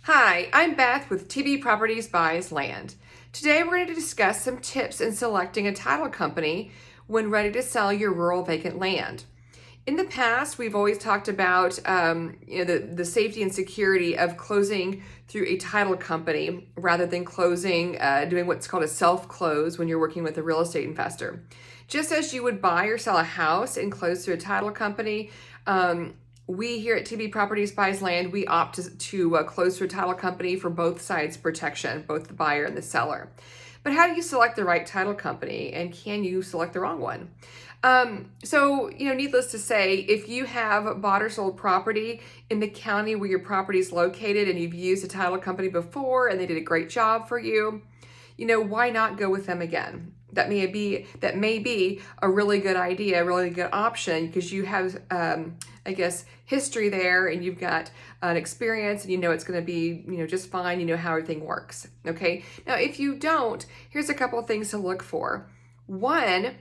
Hi, I'm Beth with TB Properties Buys Land. Today we're going to discuss some tips in selecting a title company when ready to sell your rural vacant land. In the past, we've always talked about the safety and security of closing through a title company rather than doing what's called a self-close when you're working with a real estate investor. Just as you would buy or sell a house and close through a title company, we here at TB Properties Buys Land, we opt to close through a title company for both sides protection, both the buyer and the seller. But how do you select the right title company, and can you select the wrong one? Needless to say, if you have bought or sold property in the county where your property is located and you've used a title company before and they did a great job for you, why not go with them again? That may be a really good idea, a really good option, because you have, history there, and you've got an experience, and it's going to be, just fine. You know how everything works. Okay. Now, if you don't, here's a couple of things to look for. One,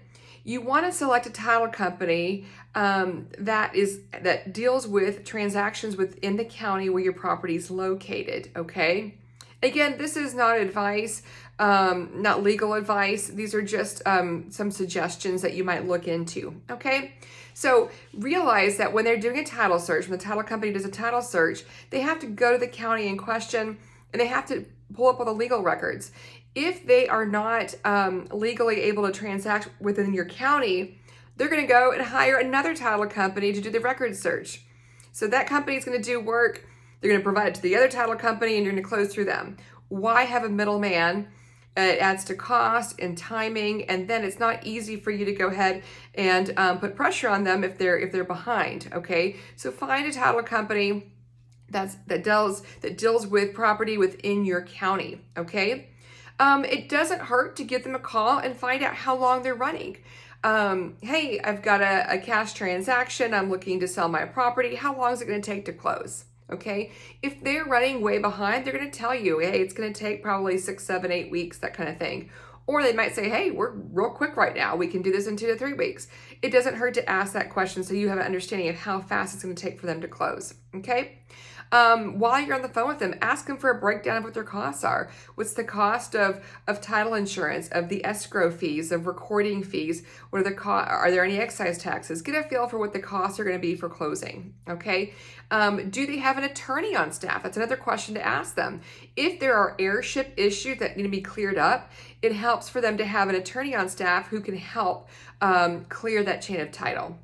you want to select a title company that deals with transactions within the county where your property is located. Okay. Again, this is not advice, not legal advice. These are just some suggestions that you might look into, okay? So realize that when they're doing a title search, when the title company does a title search, they have to go to the county in question and they have to pull up all the legal records. If they are not legally able to transact within your county, they're going to go and hire another title company to do the record search. So that company is going to do work. They're going to provide it to the other title company, and you're going to close through them. Why have a middleman? It adds to cost and timing, and then it's not easy for you to go ahead and put pressure on them if they're behind. Okay, so find a title company that deals with property within your county. Okay, it doesn't hurt to give them a call and find out how long they're running. Hey, I've got a cash transaction. I'm looking to sell my property. How long is it going to take to close? Okay, if they're running way behind, they're going to tell you, hey, it's going to take probably 6, 7, 8 weeks, that kind of thing. Or they might say, hey, we're real quick right now. We can do this in 2 to 3 weeks. It doesn't hurt to ask that question so you have an understanding of how fast it's going to take for them to close. Okay. While you're on the phone with them, ask them for a breakdown of what their costs are. What's the cost of title insurance, of the escrow fees, of recording fees? What are are there any excise taxes? Get a feel for what the costs are going to be for closing. Okay. Do they have an attorney on staff? That's another question to ask them. If there are heirship issues that need to be cleared up, it helps for them to have an attorney on staff who can help clear that chain of title.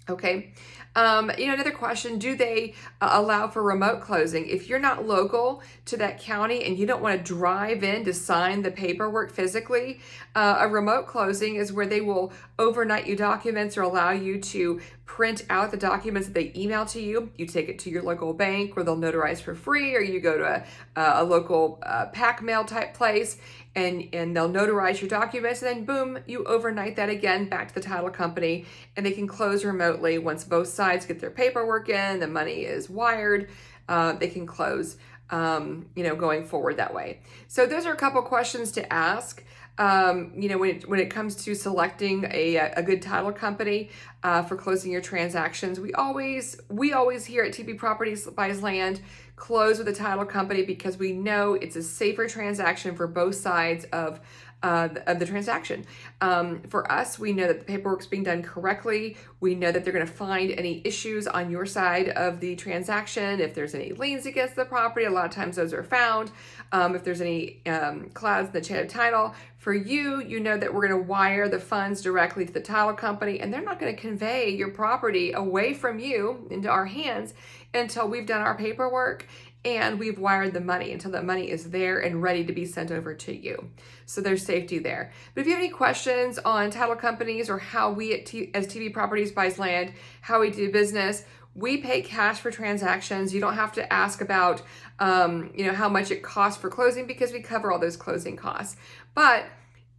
Okay. Another question, do they allow for remote closing? If you're not local to that county and you don't want to drive in to sign the paperwork physically, a remote closing is where they will overnight you documents or allow you to print out the documents that they email to you. You take it to your local bank where they'll notarize for free, or you go to a local pack mail type place and they'll notarize your documents, and then boom, you overnight that again back to the title company, and they can close remotely once both sides get their paperwork in, the money is wired, they can close, going forward that way. So those are a couple questions to ask. When it comes to selecting a good title company for closing your transactions, we always here at TB Properties Buys Land close with a title company because we know it's a safer transaction for both sides of the transaction. For us, we know that the paperwork's being done correctly. We know that they're going to find any issues on your side of the transaction. If there's any liens against the property, a lot of times those are found. If there's any clouds in the chain of title, for you, you know that we're going to wire the funds directly to the title company, and they're not going to convey your property away from you into our hands until we've done our paperwork and we've wired the money, until that money is there and ready to be sent over to you. So there's safety there. But if you have any questions on title companies or how we as TB Properties Buys Land, how we do business, we pay cash for transactions. You don't have to ask about, how much it costs for closing, because we cover all those closing costs. But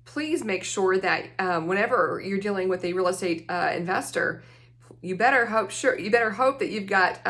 please make sure that whenever you're dealing with a real estate investor, you better hope that you've got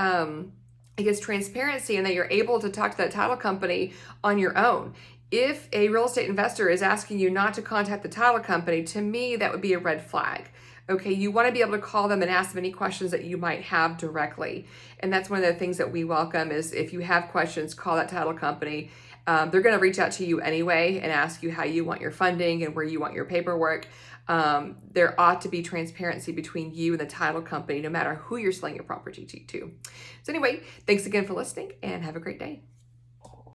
transparency and that you're able to talk to that title company on your own. If a real estate investor is asking you not to contact the title company, to me, that would be a red flag. Okay, you want to be able to call them and ask them any questions that you might have directly. And that's one of the things that we welcome is if you have questions, call that title company. They're going to reach out to you anyway and ask you how you want your funding and where you want your paperwork. There ought to be transparency between you and the title company, no matter who you're selling your property to. So anyway, thanks again for listening and have a great day.